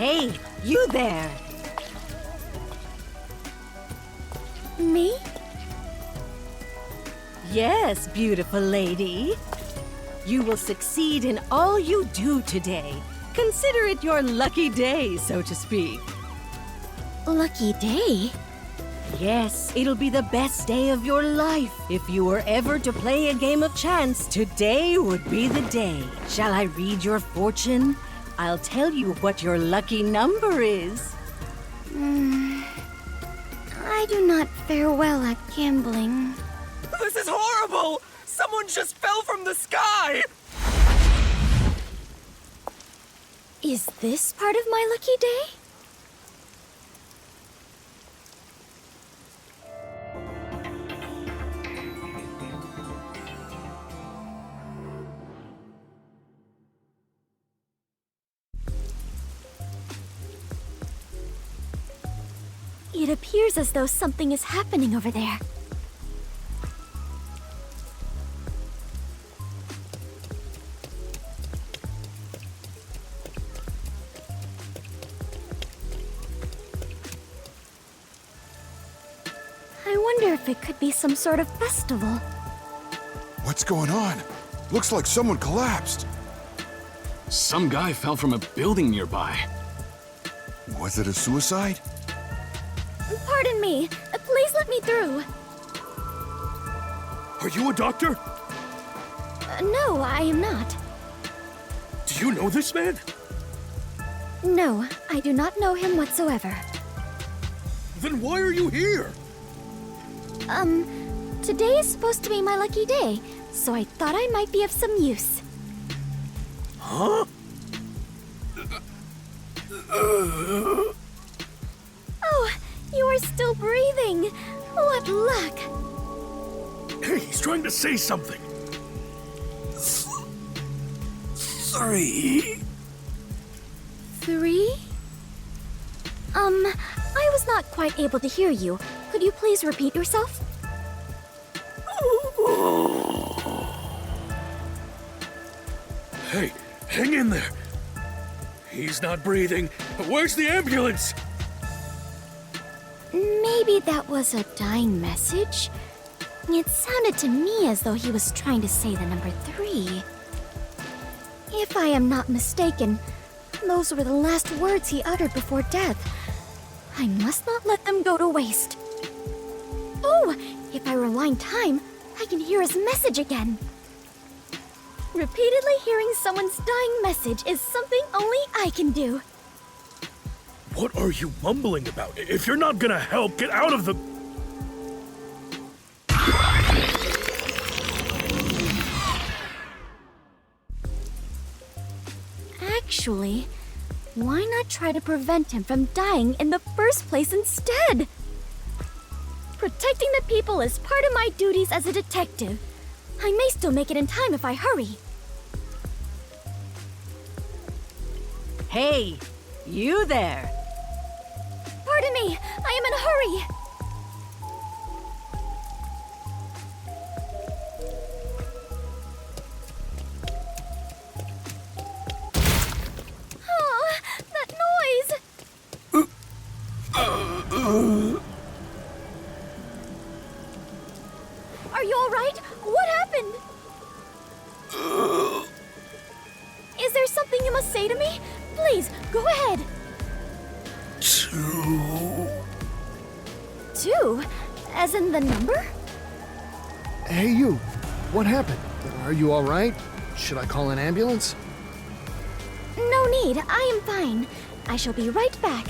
Hey, you there! Me? Yes, beautiful lady. You will succeed in all you do today. Consider it your lucky day, so to speak. Lucky day? Yes, it'll be the best day of your life. If you were ever to play a game of chance, today would be the day. Shall I read your fortune? I'll tell you what your lucky number is. I do not fare well at gambling. This is horrible! Someone just fell from the sky! Is this part of my lucky day? It appears as though something is happening over there. I wonder if it could be some sort of festival. What's going on? Looks like someone collapsed. Some guy fell from a building nearby. Was it a suicide? Pardon me. Please let me through. Are you a doctor? No, I am not. Do you know this man? No, I do not know him whatsoever. Then why are you here? Today is supposed to be my lucky day, so I thought I might be of some use. Huh? Oh, you are still breathing. What luck. Hey, he's trying to say something. 3. 3? I was not quite able to hear you. Could you please repeat yourself? Hey, hang in there. He's not breathing. Where's the ambulance? Maybe that was a dying message? It sounded to me as though he was trying to say the number 3. If I am not mistaken, those were the last words he uttered before death. I must not let them go to waste. Oh, if I rewind time, I can hear his message again. Repeatedly hearing someone's dying message is something only I can do. What are you mumbling about? If you're not gonna help, get out of the... Actually, why not try to prevent him from dying in the first place instead? Protecting the people is part of my duties as a detective. I may still make it in time if I hurry. Hey, you there! Pardon me, I am in a hurry. Oh, that noise! Are you all right? What happened? Is there something you must say to me? Please, go ahead. 2. 2? As in the number? Hey, you. What happened? Are you all right? Should I call an ambulance? No need. I am fine. I shall be right back.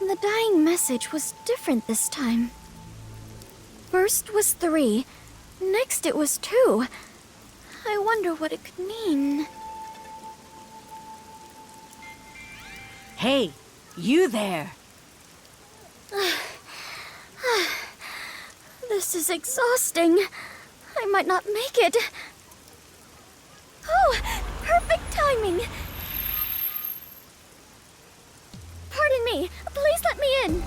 The dying message was different this time. First was 3. Next it was 2. I wonder what it could mean. Hey, you there! This is exhausting. I might not make it. Oh, perfect timing. Pardon me. Please let me in.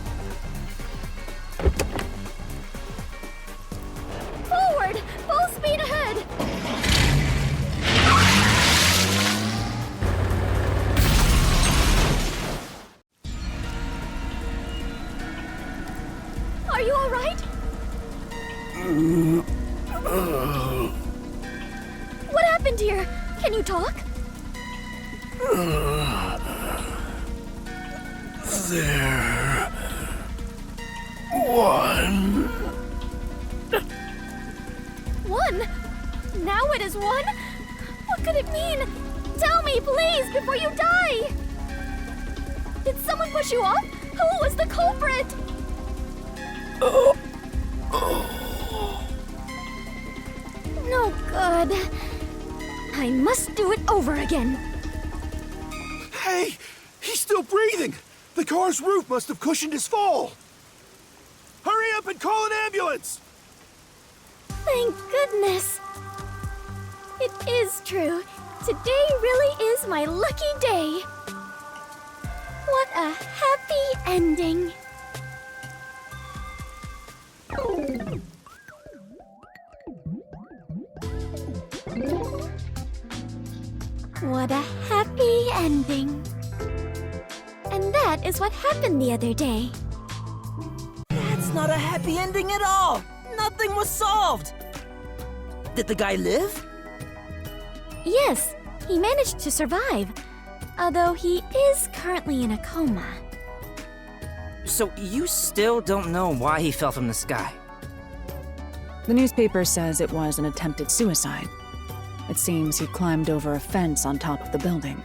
Forward! Full speed Are you alright? What happened here? Can you talk? There. One. One? Now it is one? What could it mean? Tell me, please, before you die! Did someone push you off? Who was the culprit? No good. I must do it over again. Hey! He's still breathing! The car's roof must have cushioned his fall! Hurry up and call an ambulance! Thank goodness. It is true. Today really is my lucky day. What a happy ending. What a happy ending. And that is what happened the other day. That's not a happy ending at all! Nothing was solved! Did the guy live? Yes, he managed to survive, although he is currently in a coma. So you still don't know why he fell from the sky? The newspaper says it was an attempted suicide. It seems he climbed over a fence on top of the building.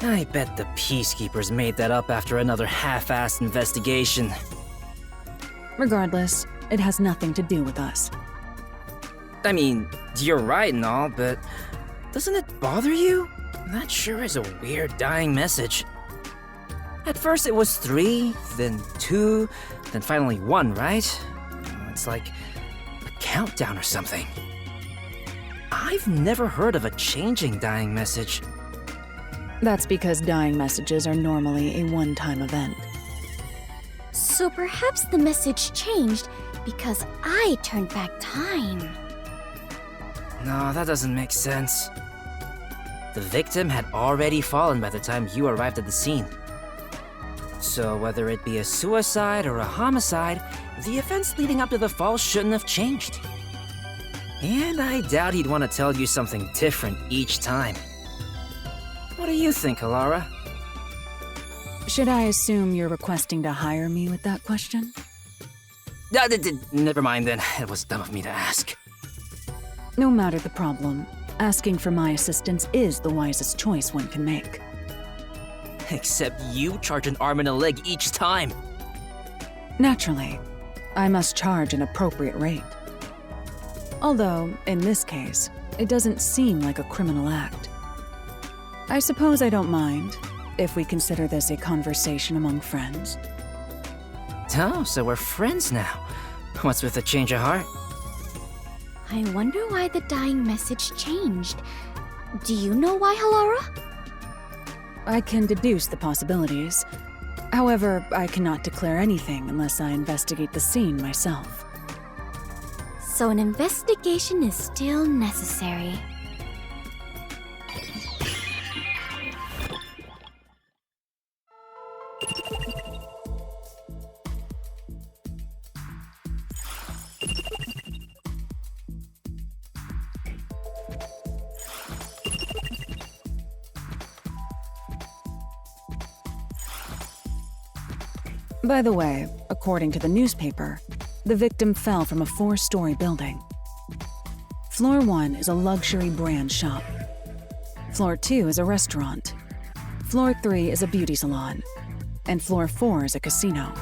I bet the peacekeepers made that up after another half-assed investigation. Regardless, it has nothing to do with us. I mean, you're right and all, but doesn't it bother you? That sure is a weird dying message. At first it was 3, then 2, then finally 1, right? It's like a countdown or something. I've never heard of a changing dying message. That's because dying messages are normally a one-time event. So perhaps the message changed because I turned back time. No, that doesn't make sense. The victim had already fallen by the time you arrived at the scene. So whether it be a suicide or a homicide, the events leading up to the fall shouldn't have changed. And I doubt he'd want to tell you something different each time. What do you think, Alara? Should I assume you're requesting to hire me with that question? Never mind then. It was dumb of me to ask. No matter the problem, asking for my assistance is the wisest choice one can make. Except you charge an arm and a leg each time. Naturally, I must charge an appropriate rate. Although, in this case, it doesn't seem like a criminal act. I suppose I don't mind, if we consider this a conversation among friends. Oh, so we're friends now. What's with the change of heart? I wonder why the dying message changed. Do you know why, Halara? I can deduce the possibilities. However, I cannot declare anything unless I investigate the scene myself. So an investigation is still necessary. By the way, according to the newspaper, the victim fell from a 4-story building. Floor 1 is a luxury brand shop. Floor 2 is a restaurant. Floor 3 is a beauty salon. And floor 4 is a casino.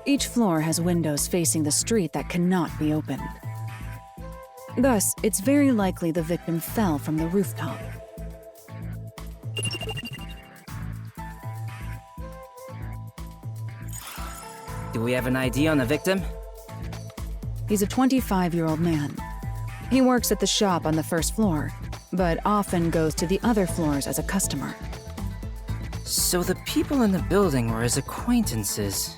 Each floor has windows facing the street that cannot be opened. Thus, it's very likely the victim fell from the rooftop. Do we have an ID on the victim? He's a 25-year-old man. He works at the shop on the first floor, but often goes to the other floors as a customer. So the people in the building were his acquaintances.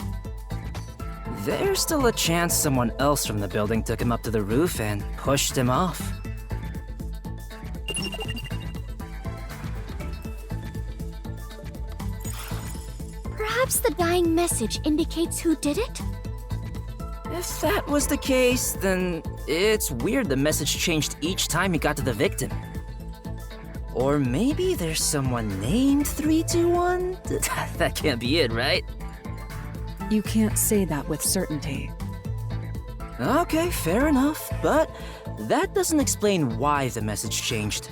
There's still a chance someone else from the building took him up to the roof and pushed him off. Perhaps Perhaps the dying message indicates who did it? If that was the case, then it's weird the message changed each time he got to the victim. Or maybe there's someone named 321? That can't be it, right? You can't say that with certainty. Okay, fair enough, but that doesn't explain why the message changed.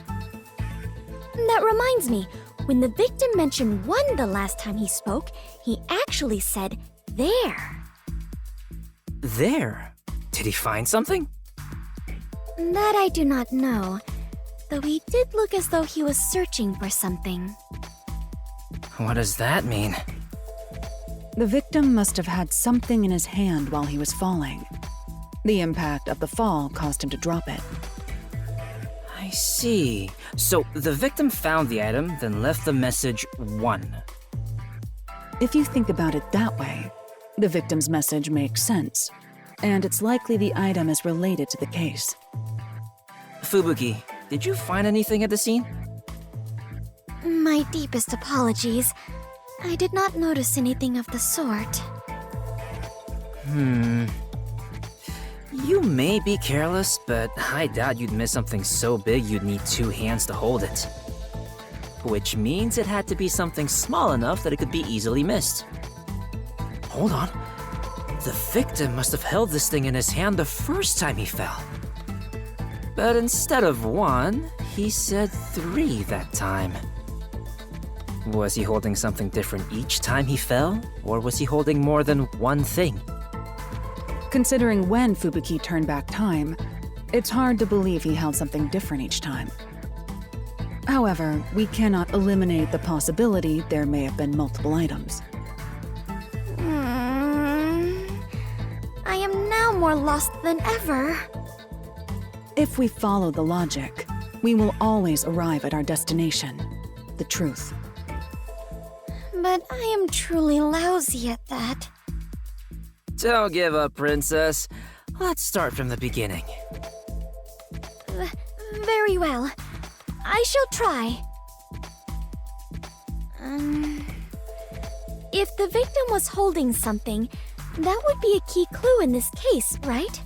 That reminds me, when the victim mentioned 1 the last time he spoke, he actually said, there. There? Did he find something? That I do not know, though he did look as though he was searching for something. What does that mean? The victim must have had something in his hand while he was falling. The impact of the fall caused him to drop it. I see. So the victim found the item, then left the message 1. If you think about it that way, the victim's message makes sense, and it's likely the item is related to the case. Fubuki, did you find anything at the scene? My deepest apologies. I did not notice anything of the sort. You may be careless, but I doubt you'd miss something so big you'd need 2 hands to hold it. Which means it had to be something small enough that it could be easily missed. Hold on. The victim must have held this thing in his hand the first time he fell. But instead of 1, he said 3 that time. Was he holding something different each time he fell, or was he holding more than 1 thing? Considering when Fubuki turned back time, it's hard to believe he held something different each time. However, we cannot eliminate the possibility there may have been multiple items. I am now more lost than ever. If we follow the logic, we will always arrive at our destination, the truth. But I am truly lousy at that. Don't give up, Princess. Let's start from the beginning. Very well. I shall try. If the victim was holding something, that would be a key clue in this case, right?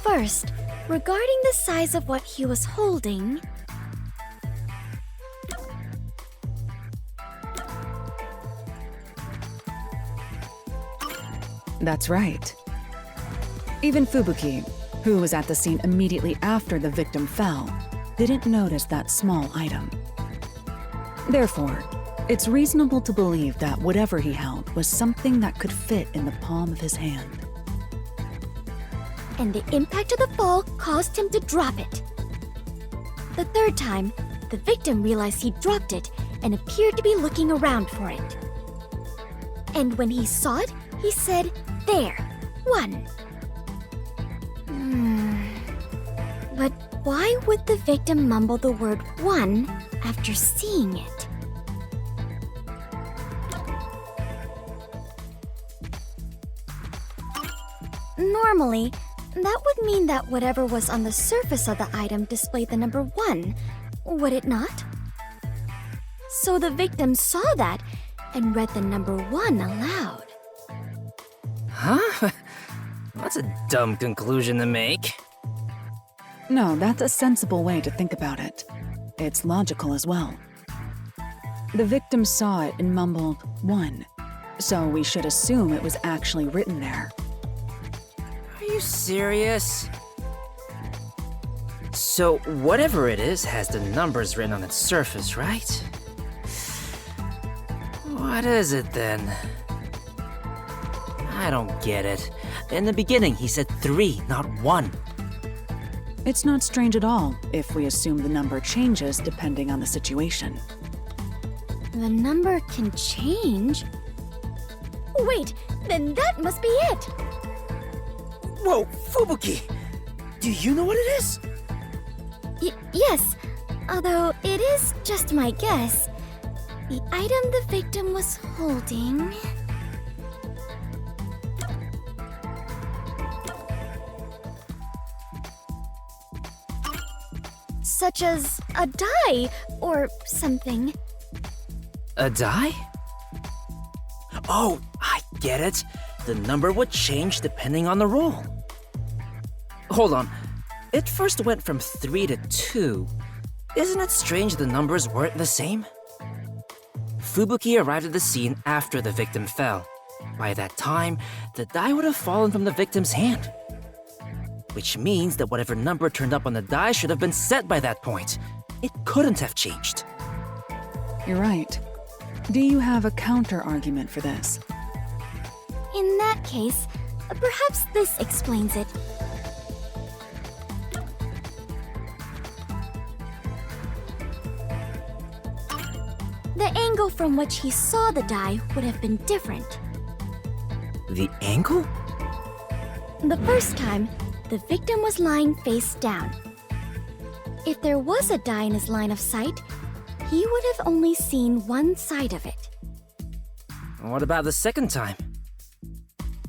First, regarding the size of what he was holding... That's right. Even Fubuki, who was at the scene immediately after the victim fell, didn't notice that small item. Therefore, it's reasonable to believe that whatever he held was something that could fit in the palm of his hand. And the impact of the fall caused him to drop it. The third time, the victim realized he dropped it and appeared to be looking around for it. And when he saw it, he said, there, 1. But why would the victim mumble the word 1 after seeing it? Normally, that would mean that whatever was on the surface of the item displayed the number 1, would it not? So the victim saw that and read the number 1 aloud. Huh? That's a dumb conclusion to make. No, that's a sensible way to think about it. It's logical as well. The victim saw it and mumbled 1, so we should assume it was actually written there. Are you serious? So whatever it is has the numbers written on its surface, right? What is it then? I don't get it. In the beginning, he said 3, not 1. It's not strange at all if we assume the number changes depending on the situation. The number can change? Wait, then that must be it! Whoa, Fubuki! Do you know what it is? Yes, although it is just my guess. The item the victim was holding... such as a die or something. A die? Oh, I get it. The number would change depending on the roll. Hold on. It first went from 3 to 2. Isn't it strange the numbers weren't the same? Fubuki arrived at the scene after the victim fell. By that time, the die would have fallen from the victim's hand. Which means that whatever number turned up on the die should have been set by that point. It couldn't have changed. You're right. Do you have a counter-argument for this? In that case, perhaps this explains it. The angle from which he saw the die would have been different. The angle? The first time, the victim was lying face down. If there was a die in his line of sight, he would have only seen one side of it. What about the second time?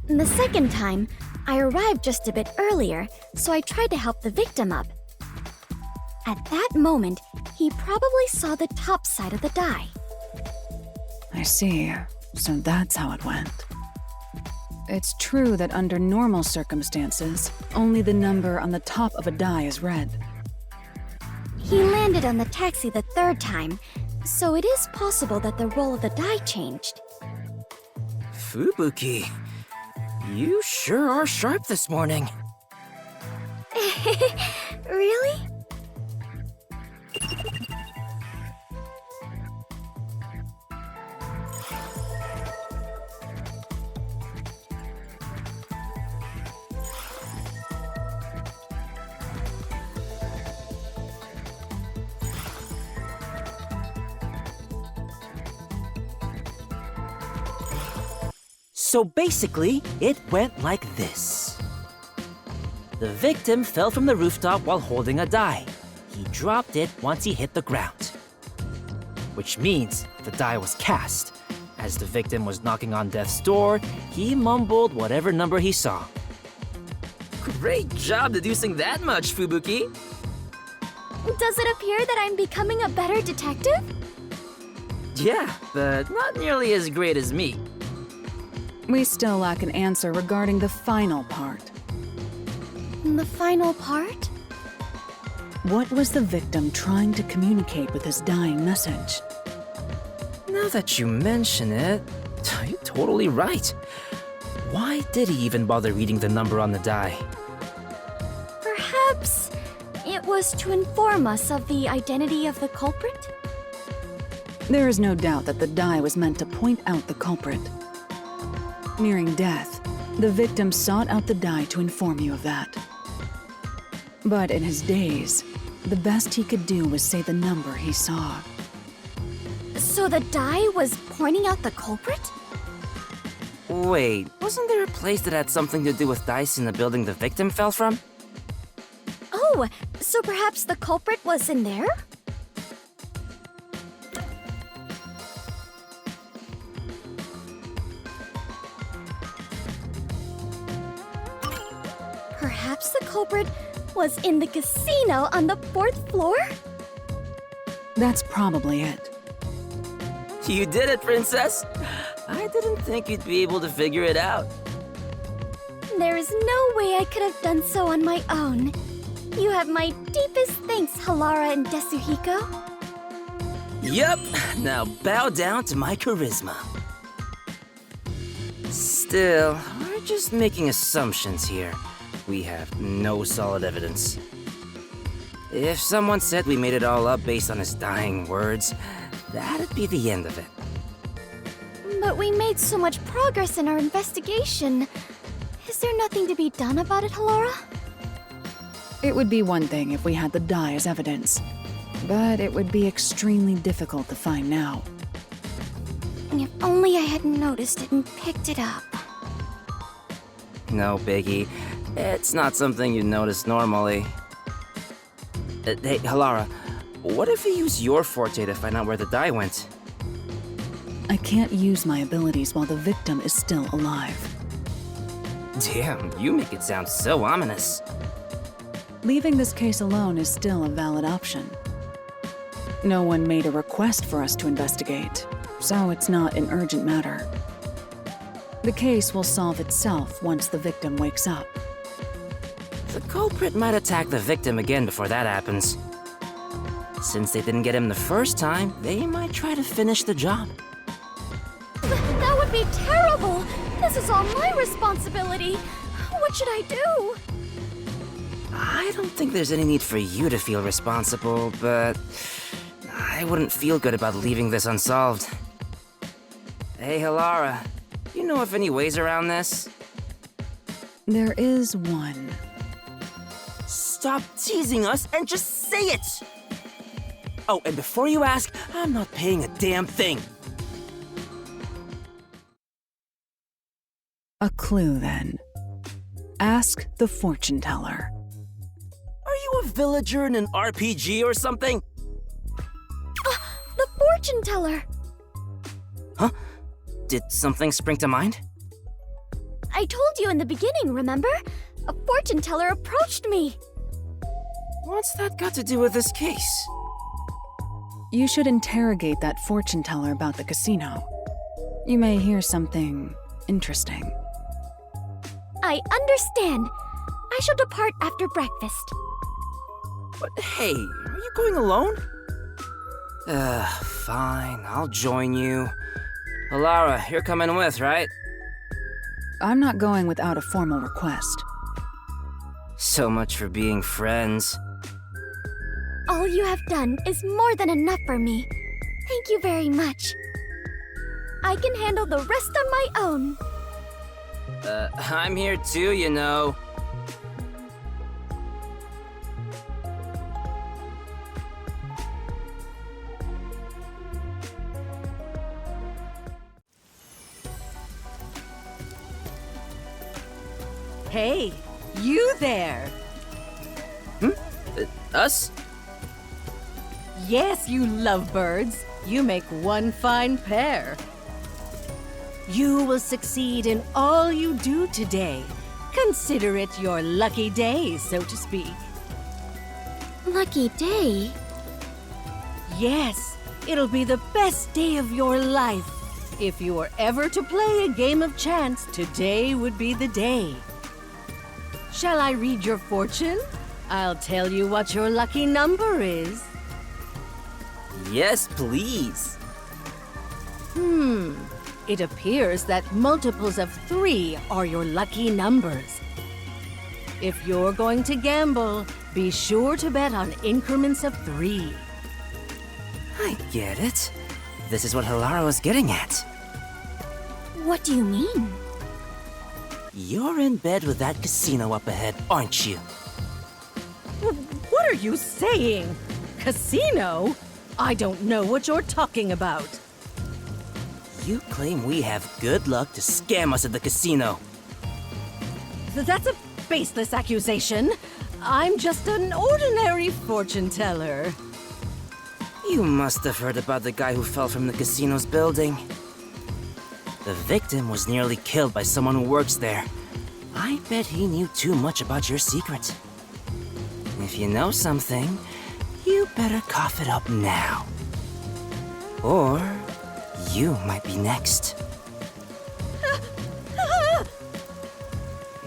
The second time, I arrived just a bit earlier, so I tried to help the victim up. At that moment, he probably saw the top side of the die. I see. So that's how it went. It's true that under normal circumstances, only the number on the top of a die is read. He landed on the taxi the third time, so it is possible that the roll of the die changed. Fubuki, you sure are sharp this morning. Really? So basically, it went like this. The victim fell from the rooftop while holding a die. He dropped it once he hit the ground. Which means the die was cast. As the victim was knocking on death's door, he mumbled whatever number he saw. Great job deducing that much, Fubuki! Does it appear that I'm becoming a better detective? Yeah, but not nearly as great as me. We still lack an answer regarding the final part. The final part? What was the victim trying to communicate with his dying message? Now that you mention it, you're totally right. Why did he even bother reading the number on the die? Perhaps it was to inform us of the identity of the culprit? There is no doubt that the die was meant to point out the culprit. Nearing death, the victim sought out the die to inform you of that. But in his daze, the best he could do was say the number he saw. So the die was pointing out the culprit? Wait, wasn't there a place that had something to do with dice in the building the victim fell from? Oh, so perhaps the culprit was in there? Perhaps the culprit was in the casino on the 4th floor? That's probably it. You did it, Princess! I didn't think you'd be able to figure it out. There is no way I could have done so on my own. You have my deepest thanks, Halara and Desuhiko. Yup, now bow down to my charisma. Still, we're just making assumptions here. We have no solid evidence. If someone said we made it all up based on his dying words, that'd be the end of it. But we made so much progress in our investigation. Is there nothing to be done about it, Halara? It would be one thing if we had the die as evidence, but it would be extremely difficult to find now. If only I had noticed it and picked it up. No biggie. It's not something you'd notice normally. Hey, Halara, what if we use your forte to find out where the die went? I can't use my abilities while the victim is still alive. Damn, you make it sound so ominous. Leaving this case alone is still a valid option. No one made a request for us to investigate, so it's not an urgent matter. The case will solve itself once the victim wakes up. The culprit might attack the victim again before that happens. Since they didn't get him the first time, they might try to finish the job. That would be terrible! This is all my responsibility! What should I do? I don't think there's any need for you to feel responsible, but I wouldn't feel good about leaving this unsolved. Hey, Hilara, you know of any ways around this? There is one. Stop teasing us and just say it! Oh, and before you ask, I'm not paying a damn thing. A clue, then. Ask the fortune teller. Are you a villager in an RPG or something? The fortune teller! Huh? Did something spring to mind? I told you in the beginning, remember? A fortune teller approached me. What's that got to do with this case? You should interrogate that fortune teller about the casino. You may hear something interesting. I understand. I shall depart after breakfast. But hey, are you going alone? Fine, I'll join you. Hilara, you're coming with, right? I'm not going without a formal request. So much for being friends. All you have done is more than enough for me. Thank you very much. I can handle the rest on my own. I'm here too, you know. Hey, you there! Us? Yes, you lovebirds. You make one fine pair. You will succeed in all you do today. Consider it your lucky day, so to speak. Lucky day? Yes, it'll be the best day of your life. If you were ever to play a game of chance, today would be the day. Shall I read your fortune? I'll tell you what your lucky number is. Yes, please. It appears that multiples of 3 are your lucky numbers. If you're going to gamble, be sure to bet on increments of 3. I get it. This is what Hilara was getting at. What do you mean? You're in bed with that casino up ahead, aren't you? What are you saying? Casino? I don't know what you're talking about. You claim we have good luck to scam us at the casino. That's a baseless accusation. I'm just an ordinary fortune teller. You must have heard about the guy who fell from the casino's building. The victim was nearly killed by someone who works there. I bet he knew too much about your secret. If you know something, you better cough it up now. Or you might be next.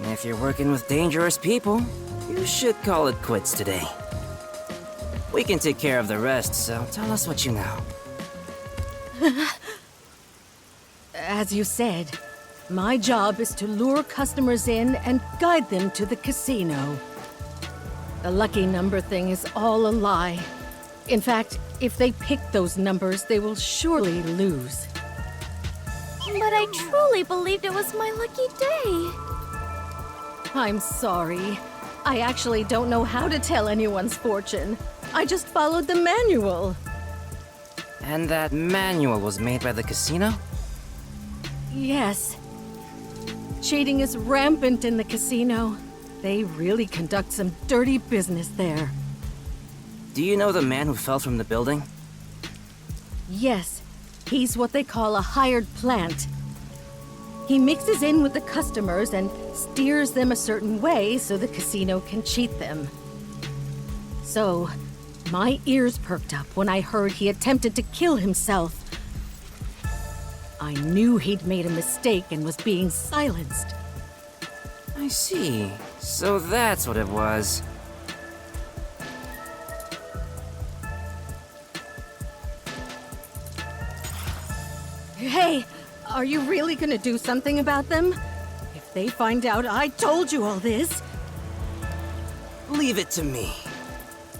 If you're working with dangerous people, you should call it quits today. We can take care of the rest, so tell us what you know. As you said, my job is to lure customers in and guide them to the casino. The lucky number thing is all a lie. In fact, if they pick those numbers, they will surely lose. But I truly believed it was my lucky day. I'm sorry. I actually don't know how to tell anyone's fortune. I just followed the manual. And that manual was made by the casino? Yes. Cheating is rampant in the casino. They really conduct some dirty business there. Do you know the man who fell from the building? Yes, he's what they call a hired plant. He mixes in with the customers and steers them a certain way so the casino can cheat them. So, my ears perked up when I heard he attempted to kill himself. I knew he'd made a mistake and was being silenced. I see. So that's what it was. Hey, are you really gonna do something about them? If they find out I told you all this... Leave it to me.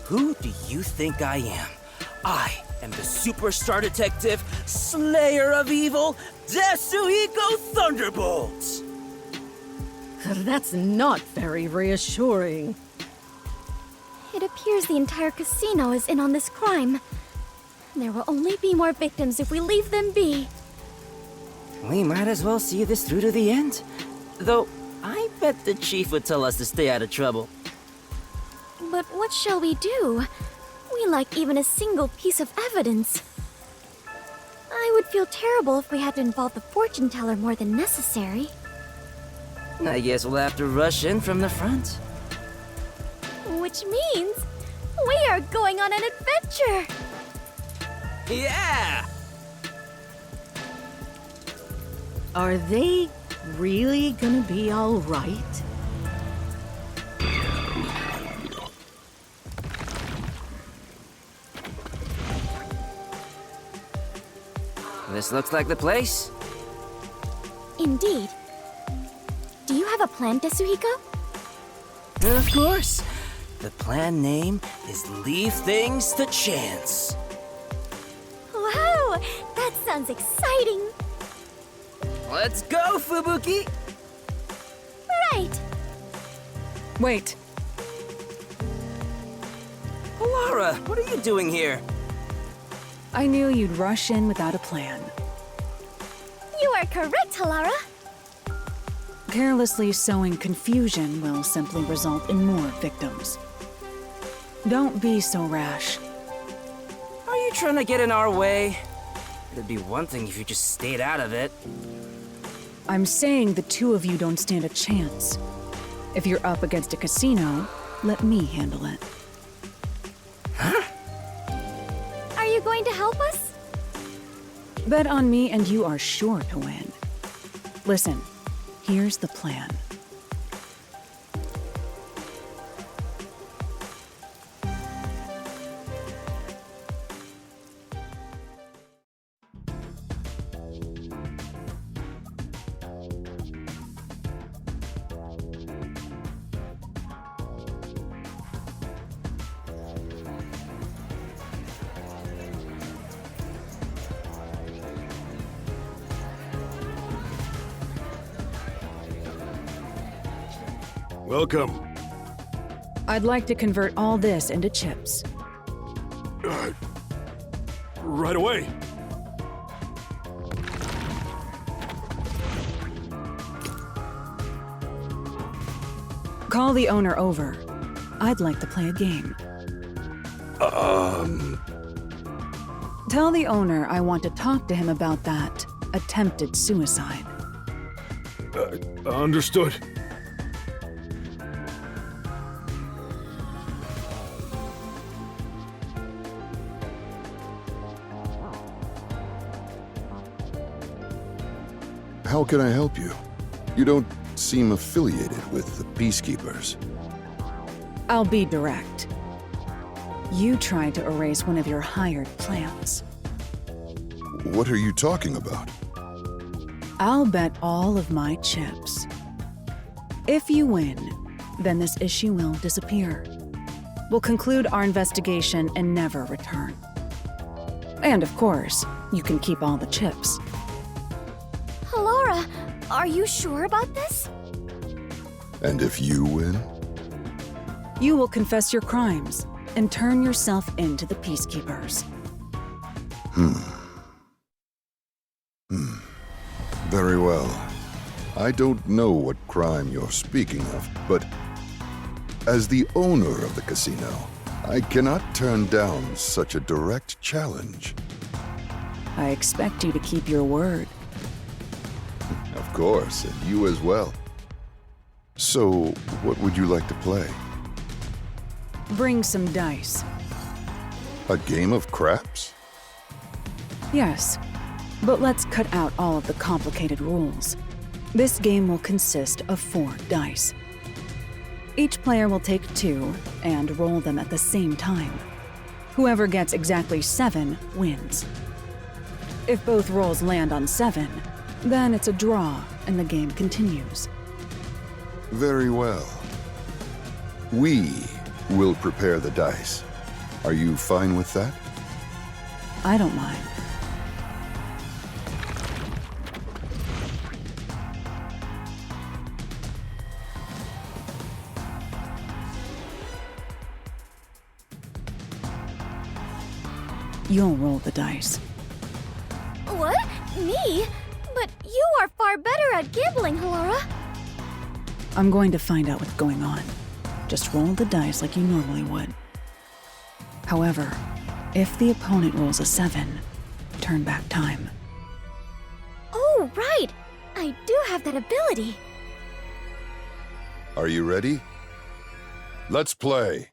Who do you think I am? I am the superstar detective, slayer of evil, Deso Thunderbolt! That's not very reassuring. It appears the entire casino is in on this crime. There will only be more victims if we leave them be. We might as well see this through to the end. Though, I bet the chief would tell us to stay out of trouble. But what shall we do? We lack even a single piece of evidence. I would feel terrible if we had to involve the fortune teller more than necessary. I guess we'll have to rush in from the front. Which means we are going on an adventure! Yeah! Are they really gonna be all right? This looks like the place. Indeed. Do you have a plan, Tetsuhiko? Of course. The plan name is Leave Things to Chance. Wow! That sounds exciting! Let's go, Fubuki! Right! Wait, Laura, what are you doing here? I knew you'd rush in without a plan. You are correct, Halara! Carelessly sowing confusion will simply result in more victims. Don't be so rash. Are you trying to get in our way? It'd be one thing if you just stayed out of it. I'm saying the two of you don't stand a chance. If you're up against a casino, let me handle it. Are you going to help us? Bet on me and you are sure to win. Listen, here's the plan. Welcome. I'd like to convert all this into chips. Right away. Call the owner over. I'd like to play a game. Tell the owner I want to talk to him about that attempted suicide. Understood. How can I help you? You don't seem affiliated with the Peacekeepers. I'll be direct. You tried to erase one of your hired plans. What are you talking about? I'll bet all of my chips. If you win, then this issue will disappear. We'll conclude our investigation and never return. And of course, you can keep all the chips. Halara, are you sure about this? And if you win? You will confess your crimes and turn yourself into the Peacekeepers. Very well. I don't know what crime you're speaking of, but as the owner of the casino, I cannot turn down such a direct challenge. I expect you to keep your word. Of course, and you as well. So, what would you like to play? Bring some dice. A game of craps? Yes. But let's cut out all of the complicated rules. This game will consist of 4 dice. Each player will take 2 and roll them at the same time. Whoever gets exactly 7 wins. If both rolls land on 7, then it's a draw and the game continues. Very well. We will prepare the dice. Are you fine with that? I don't mind. You'll roll the dice. What? Me? But you are far better at gambling, Halara. I'm going to find out what's going on. Just roll the dice like you normally would. However, if the opponent rolls a 7, turn back time. Oh, right. I do have that ability. Are you ready? Let's play.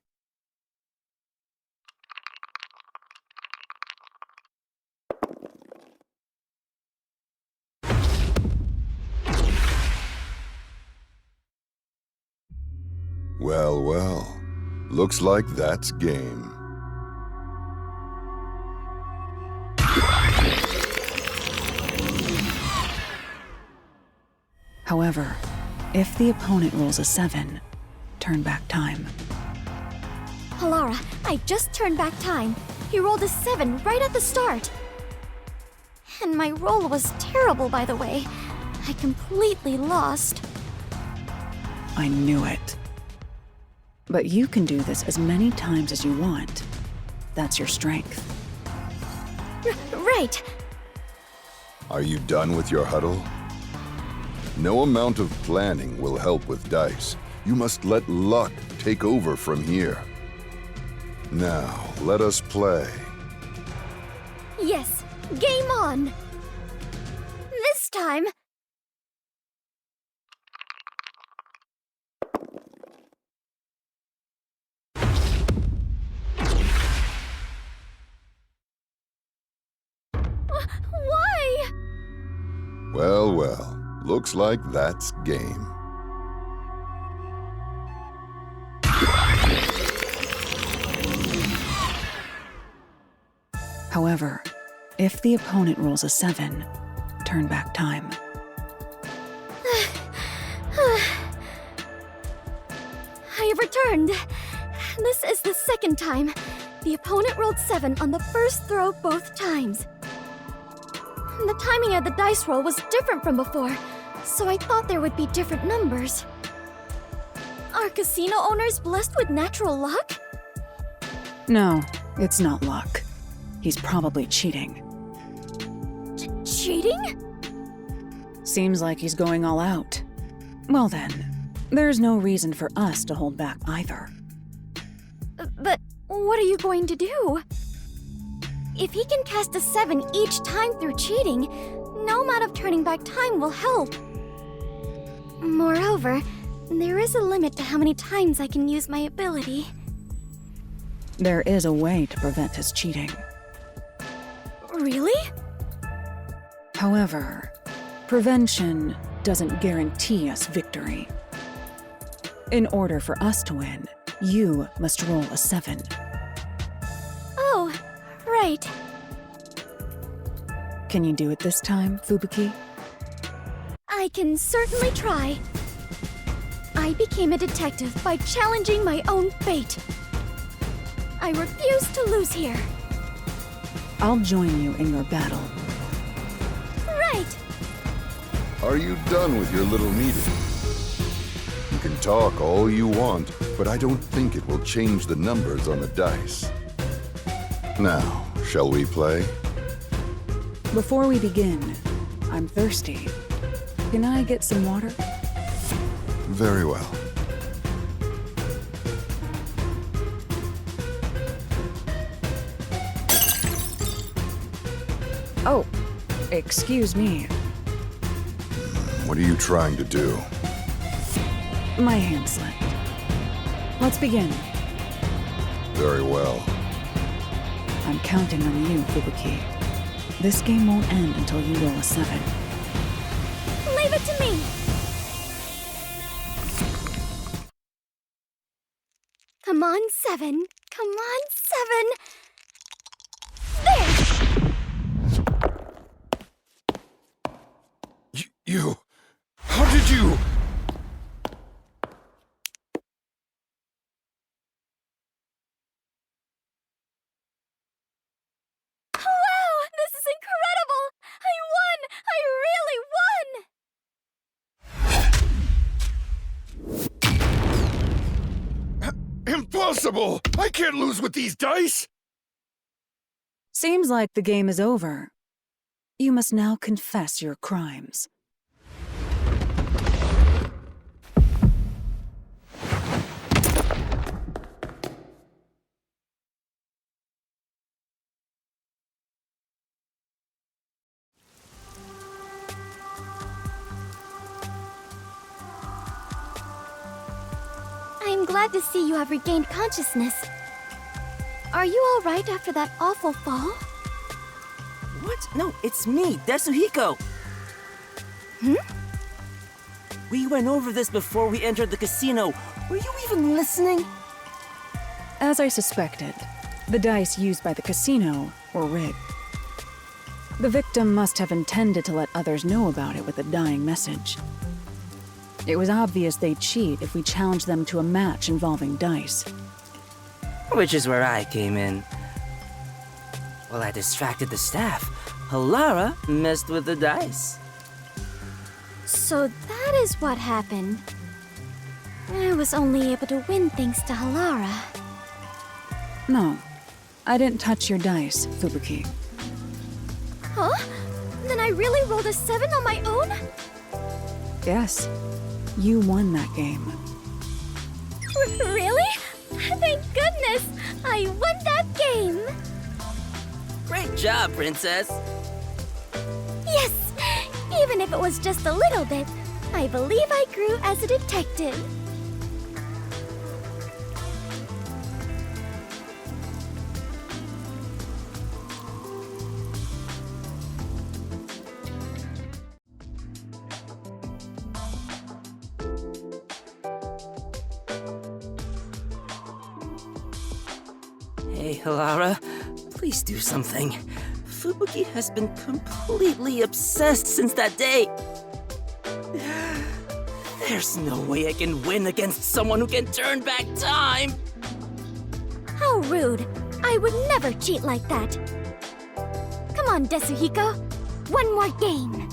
Well, well. Looks like that's game. However, if the opponent rolls a 7, turn back time. Halara, I just turned back time. He rolled a 7 right at the start. And my roll was terrible, by the way. I completely lost. I knew it. But you can do this as many times as you want. That's your strength. Right. Are you done with your huddle? No amount of planning will help with dice. You must let luck take over from here. Now, let us play. Yes, game on. This time... Why? Well, well. Looks like that's game. However, if the opponent rolls a 7, turn back time. I have returned. This is the second time. The opponent rolled 7 on the first throw both times. The timing of the dice roll was different from before, so I thought there would be different numbers. Are casino owners blessed with natural luck? No, it's not luck. He's probably cheating. Cheating? Seems like he's going all out. Well then, there's no reason for us to hold back either. But what are you going to do? If he can cast a 7 each time through cheating, no amount of turning back time will help. Moreover, there is a limit to how many times I can use my ability. There is a way to prevent his cheating. Really? However, prevention doesn't guarantee us victory. In order for us to win, you must roll a 7. Oh, right. Can you do it this time, Fubuki? I can certainly try. I became a detective by challenging my own fate. I refuse to lose here. I'll join you in your battle. Right. Are you done with your little meeting? You can talk all you want, but I don't think it will change the numbers on the dice. Now, shall we play? Before we begin, I'm thirsty. Can I get some water? Very well. Oh, excuse me. What are you trying to do? My hand slipped. Let's begin. Very well. I'm counting on you, Fubuki. This game won't end until you roll a 7. Leave it to me! Come on, 7. Come on, 7. There! You... How did you... Wow! This is incredible! I won! I really won! Impossible! I can't lose with these dice! Seems like the game is over. You must now confess your crimes. I'm glad to see you have regained consciousness. Are you all right after that awful fall? What? No, it's me, Desuhiko. We went over this before we entered the casino. Were you even listening? As I suspected, the dice used by the casino were rigged. The victim must have intended to let others know about it with a dying message. It was obvious they'd cheat if we challenged them to a match involving dice. Which is where I came in. While I distracted the staff, Halara messed with the dice. So that is what happened. I was only able to win thanks to Halara. No, I didn't touch your dice, Fubuki. Huh? Then I really rolled a 7 on my own? Yes, you won that game. Really? Thank goodness! I won that game! Great job, Princess. Yes! Even if it was just a little bit, I believe I grew as a detective. Hey, Halara, please do something. Fubuki has been completely obsessed since that day. There's no way I can win against someone who can turn back time. How rude! I would never cheat like that. Come on, Desuhiko. One more game.